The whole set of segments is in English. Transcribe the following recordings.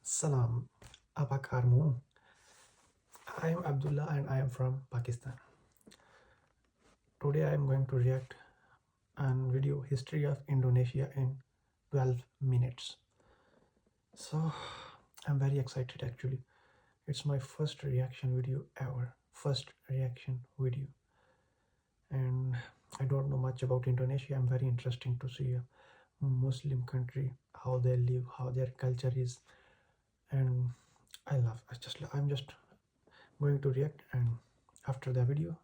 Salam, apa kabarmu? I am Abdullah and I am from Pakistan. Today I am going to react on video history of Indonesia in 12 minutes. So I'm very excited actually. It's my first reaction video ever. First reaction video. And I don't know much about Indonesia. I'm very interesting to see a Muslim country, how they live, how their culture is. And I'm just going to react, and after the video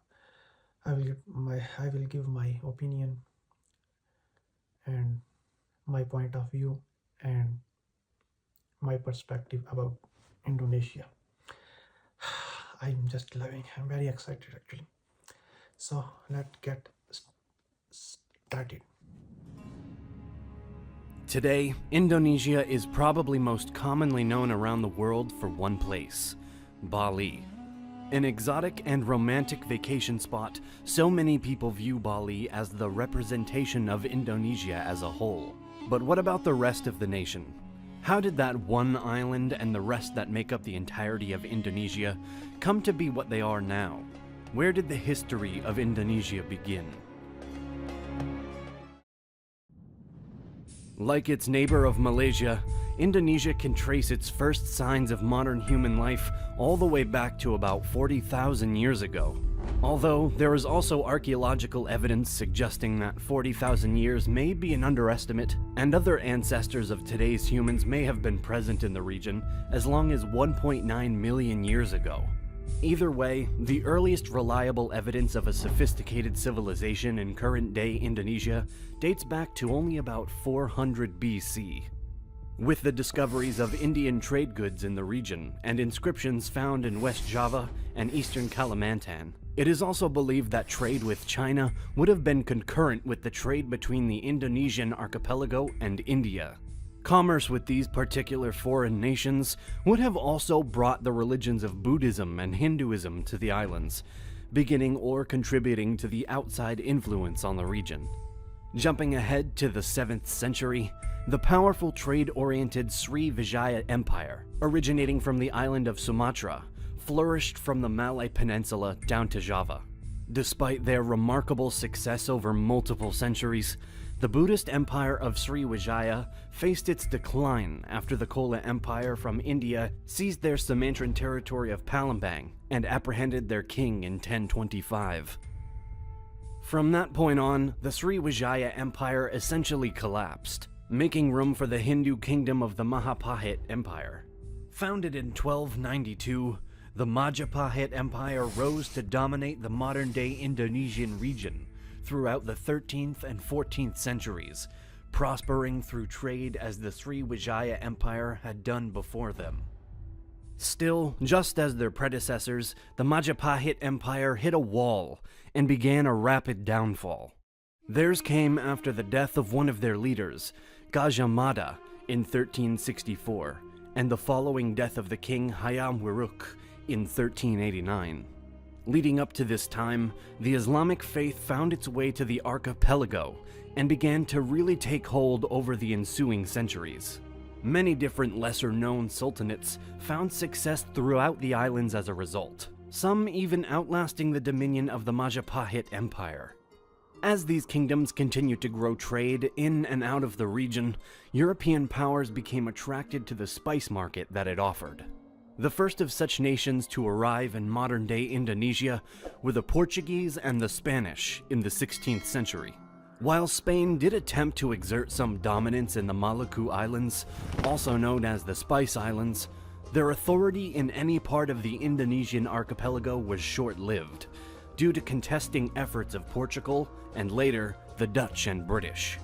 I will give my opinion and my point of view and my perspective about Indonesia. I'm very excited actually. So let's get started. Today, Indonesia is probably most commonly known around the world for one place, Bali. An exotic and romantic vacation spot, so many people view Bali as the representation of Indonesia as a whole. But what about the rest of the nation? How did that one island and the rest that make up the entirety of Indonesia come to be what they are now? Where did the history of Indonesia begin? Like its neighbor of Malaysia, Indonesia can trace its first signs of modern human life all the way back to about 40,000 years ago. Although there is also archaeological evidence suggesting that 40,000 years may be an underestimate, and other ancestors of today's humans may have been present in the region as long as 1.9 million years ago. Either way, the earliest reliable evidence of a sophisticated civilization in current-day Indonesia dates back to only about 400 BC. With the discoveries of Indian trade goods in the region and inscriptions found in West Java and eastern Kalimantan, it is also believed that trade with China would have been concurrent with the trade between the Indonesian archipelago and India. Commerce with these particular foreign nations would have also brought the religions of Buddhism and Hinduism to the islands, beginning or contributing to the outside influence on the region. Jumping ahead to the 7th century, the powerful trade-oriented Srivijaya Empire, originating from the island of Sumatra, flourished from the Malay Peninsula down to Java. Despite their remarkable success over multiple centuries, the Buddhist Empire of Sriwijaya faced its decline after the Chola Empire from India seized their Sumatran territory of Palembang and apprehended their king in 1025. From that point on, the Sriwijaya Empire essentially collapsed, making room for the Hindu kingdom of the Majapahit Empire. Founded in 1292, the Majapahit Empire rose to dominate the modern-day Indonesian region throughout the 13th and 14th centuries, prospering through trade as the Sriwijaya Empire had done before them. Still, just as their predecessors, the Majapahit Empire hit a wall and began a rapid downfall. Theirs came after the death of one of their leaders, Gajah Mada, in 1364, and the following death of the king Hayam Wuruk in 1389. Leading up to this time, the Islamic faith found its way to the archipelago and began to really take hold over the ensuing centuries. Many different lesser-known sultanates found success throughout the islands as a result, some even outlasting the dominion of the Majapahit Empire. As these kingdoms continued to grow trade in and out of the region, European powers became attracted to the spice market that it offered. The first of such nations to arrive in modern-day Indonesia were the Portuguese and the Spanish in the 16th century. While Spain did attempt to exert some dominance in the Maluku Islands, also known as the Spice Islands, their authority in any part of the Indonesian archipelago was short-lived, due to contesting efforts of Portugal and later the Dutch and British.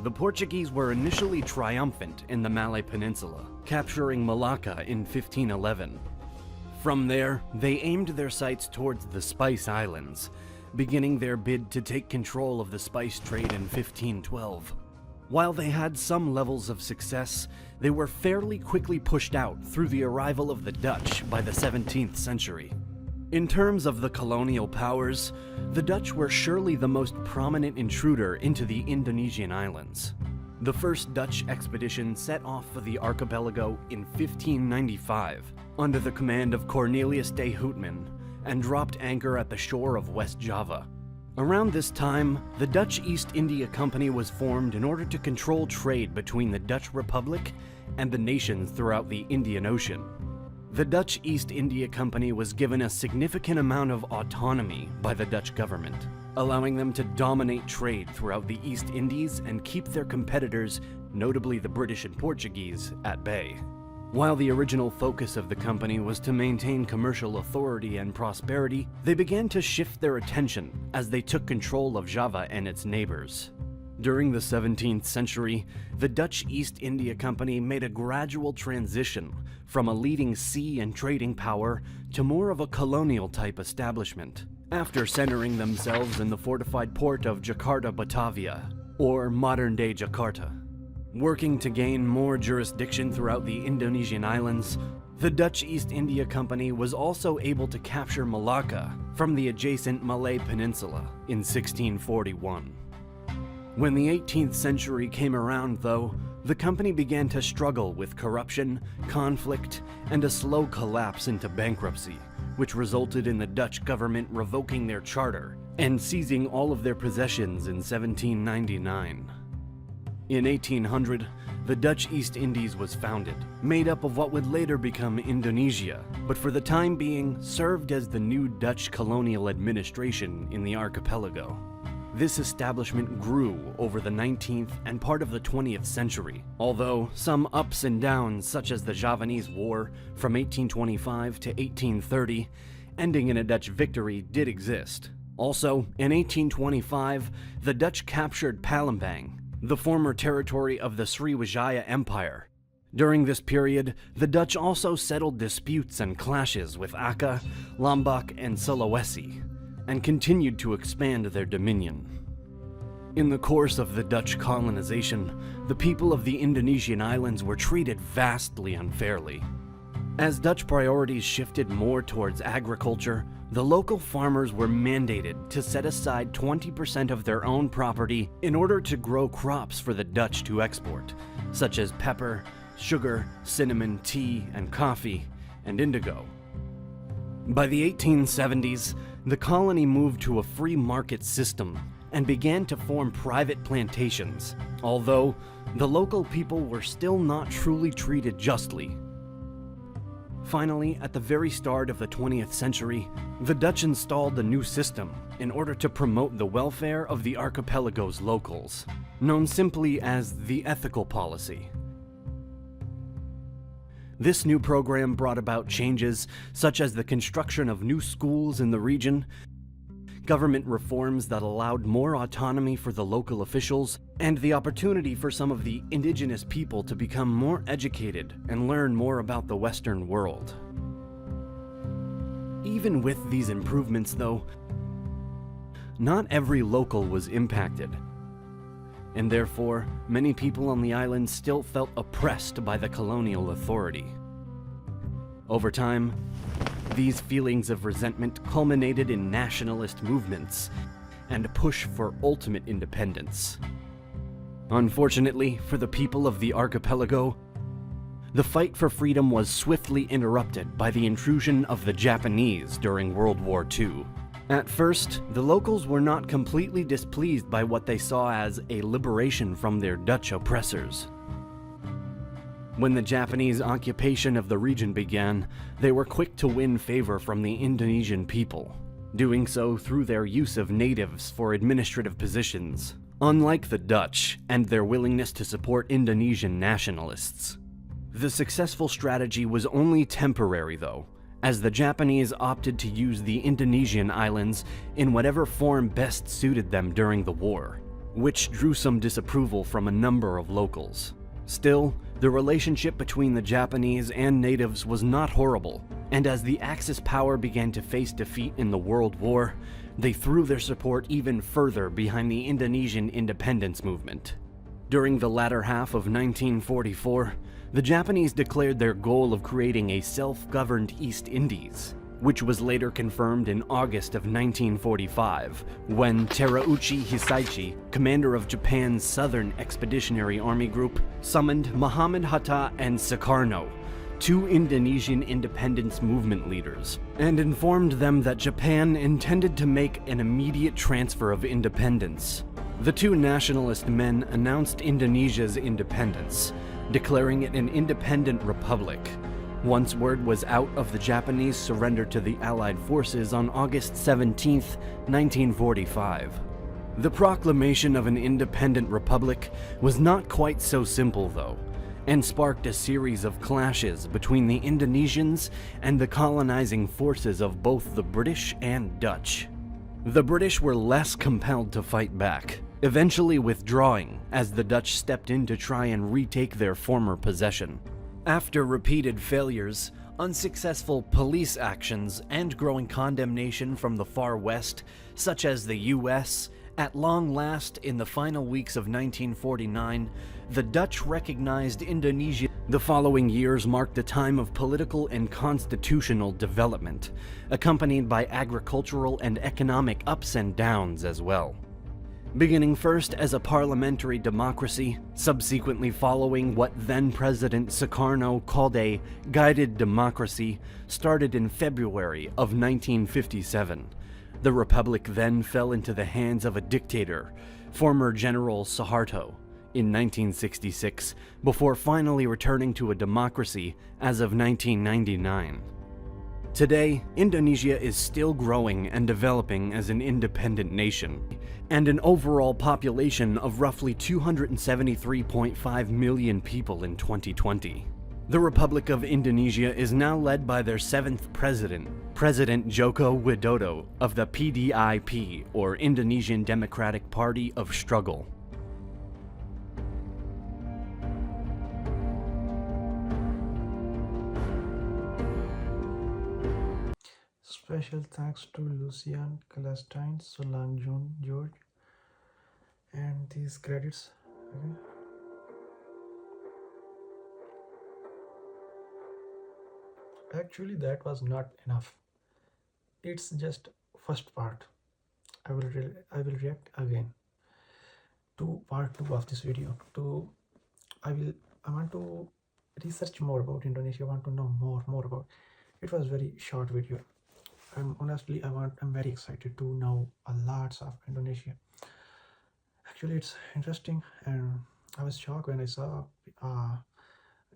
The Portuguese were initially triumphant in the Malay Peninsula, capturing Malacca in 1511. From there, they aimed their sights towards the Spice Islands, beginning their bid to take control of the spice trade in 1512. While they had some levels of success, they were fairly quickly pushed out through the arrival of the Dutch by the 17th century. In terms of the colonial powers, the Dutch were surely the most prominent intruder into the Indonesian islands. The first Dutch expedition set off for the archipelago in 1595 under the command of Cornelius de Houtman and dropped anchor at the shore of West Java. Around this time, the Dutch East India Company was formed in order to control trade between the Dutch Republic and the nations throughout the Indian Ocean. The Dutch East India Company was given a significant amount of autonomy by the Dutch government, allowing them to dominate trade throughout the East Indies and keep their competitors, notably the British and Portuguese, at bay. While the original focus of the company was to maintain commercial authority and prosperity, they began to shift their attention as they took control of Java and its neighbors. During the 17th century, the Dutch East India Company made a gradual transition from a leading sea and trading power to more of a colonial-type establishment, after centering themselves in the fortified port of Jakarta, Batavia, or modern-day Jakarta. Working to gain more jurisdiction throughout the Indonesian islands, the Dutch East India Company was also able to capture Malacca from the adjacent Malay Peninsula in 1641. When the 18th century came around, though, the company began to struggle with corruption, conflict, and a slow collapse into bankruptcy, which resulted in the Dutch government revoking their charter and seizing all of their possessions in 1799. In 1800, the Dutch East Indies was founded, made up of what would later become Indonesia, but for the time being served as the new Dutch colonial administration in the archipelago. This establishment grew over the 19th and part of the 20th century, although some ups and downs such as the Javanese War from 1825 to 1830, ending in a Dutch victory, did exist. Also, in 1825, the Dutch captured Palembang, the former territory of the Sriwijaya Empire. During this period, the Dutch also settled disputes and clashes with Aceh, Lombok, and Sulawesi, and continued to expand their dominion. In the course of the Dutch colonization, the people of the Indonesian islands were treated vastly unfairly. As Dutch priorities shifted more towards agriculture, the local farmers were mandated to set aside 20% of their own property in order to grow crops for the Dutch to export, such as pepper, sugar, cinnamon, tea, and coffee, and indigo. By the 1870s, the colony moved to a free market system and began to form private plantations, although the local people were still not truly treated justly. Finally, at the very start of the 20th century, the Dutch installed a new system in order to promote the welfare of the archipelago's locals, known simply as the ethical policy. This new program brought about changes such as the construction of new schools in the region, government reforms that allowed more autonomy for the local officials, and the opportunity for some of the indigenous people to become more educated and learn more about the Western world. Even with these improvements, though, not every local was impacted, and therefore many people on the island still felt oppressed by the colonial authority. Over time, these feelings of resentment culminated in nationalist movements and a push for ultimate independence. Unfortunately for the people of the archipelago, the fight for freedom was swiftly interrupted by the intrusion of the Japanese during World War II. At first, the locals were not completely displeased by what they saw as a liberation from their Dutch oppressors. When the Japanese occupation of the region began, they were quick to win favor from the Indonesian people, doing so through their use of natives for administrative positions, unlike the Dutch and their willingness to support Indonesian nationalists. The successful strategy was only temporary, though, as the Japanese opted to use the Indonesian islands in whatever form best suited them during the war, which drew some disapproval from a number of locals. Still, the relationship between the Japanese and natives was not horrible, and as the Axis power began to face defeat in the World War, they threw their support even further behind the Indonesian independence movement. During the latter half of 1944, the Japanese declared their goal of creating a self-governed East Indies, which was later confirmed in August of 1945, when Terauchi Hisaichi, commander of Japan's Southern Expeditionary Army Group, summoned Muhammad Hatta and Sukarno, two Indonesian independence movement leaders, and informed them that Japan intended to make an immediate transfer of independence. The two nationalist men announced Indonesia's independence, declaring it an independent republic, once word was out of the Japanese surrender to the Allied forces on August 17, 1945. The proclamation of an independent republic was not quite so simple, though, and sparked a series of clashes between the Indonesians and the colonizing forces of both the British and Dutch. The British were less compelled to fight back, eventually withdrawing as the Dutch stepped in to try and retake their former possession. After repeated failures, unsuccessful police actions, and growing condemnation from the far west, such as the US, at long last, in the final weeks of 1949, the Dutch recognized Indonesia. The following years marked a time of political and constitutional development, accompanied by agricultural and economic ups and downs as well. Beginning first as a parliamentary democracy, subsequently following what then-President Sukarno called a guided democracy, started in February of 1957. The republic then fell into the hands of a dictator, former General Suharto, in 1966, before finally returning to a democracy as of 1999. Today, Indonesia is still growing and developing as an independent nation, and an overall population of roughly 273.5 million people in 2020. The Republic of Indonesia is now led by their seventh president, President Joko Widodo of the PDIP, or Indonesian Democratic Party of Struggle. Special thanks to Lucian, Celestine, Solanjun, George, and these credits. Okay. Actually, that was not enough. It's just first part. I will react again to part 2 of this video. I want to research more about Indonesia. I want to know more about. It was very short video. And honestly, I'm very excited to know a lot of Indonesia. Actually, it's interesting, and I was shocked when I saw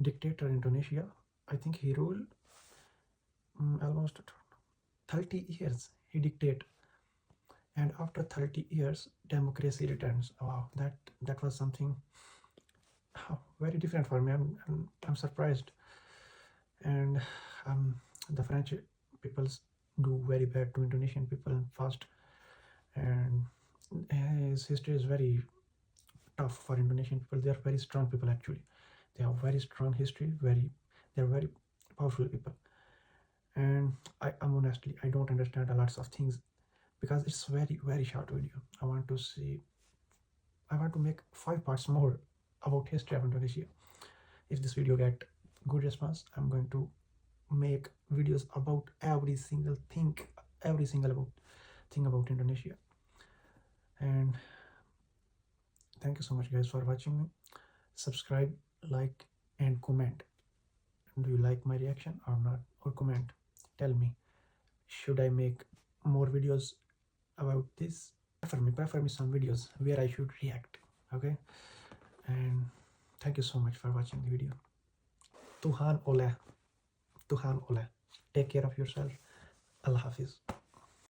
dictator in Indonesia. I think he ruled almost 30 years. He dictated, and after 30 years, democracy returns. Wow, that was something very different for me. I'm surprised, and the French peoples do very bad to Indonesian people fast, and his history is very tough for Indonesian people. They are very strong people actually. They have very strong history. They're very powerful people. And I'm honestly, I don't understand a lot of things because it's very short video. I want to make 5 parts more about history of Indonesia. If this video get good response, I'm going to make videos about every single thing about Indonesia. And thank you so much guys for watching me. Subscribe, like, and comment. Do you like my reaction or not? Or comment, tell me, should I make more videos about this? Prefer me some videos where I should react. Okay, and thank you so much for watching the video. Tuhan oleh. Take care of yourself. Allah Hafiz.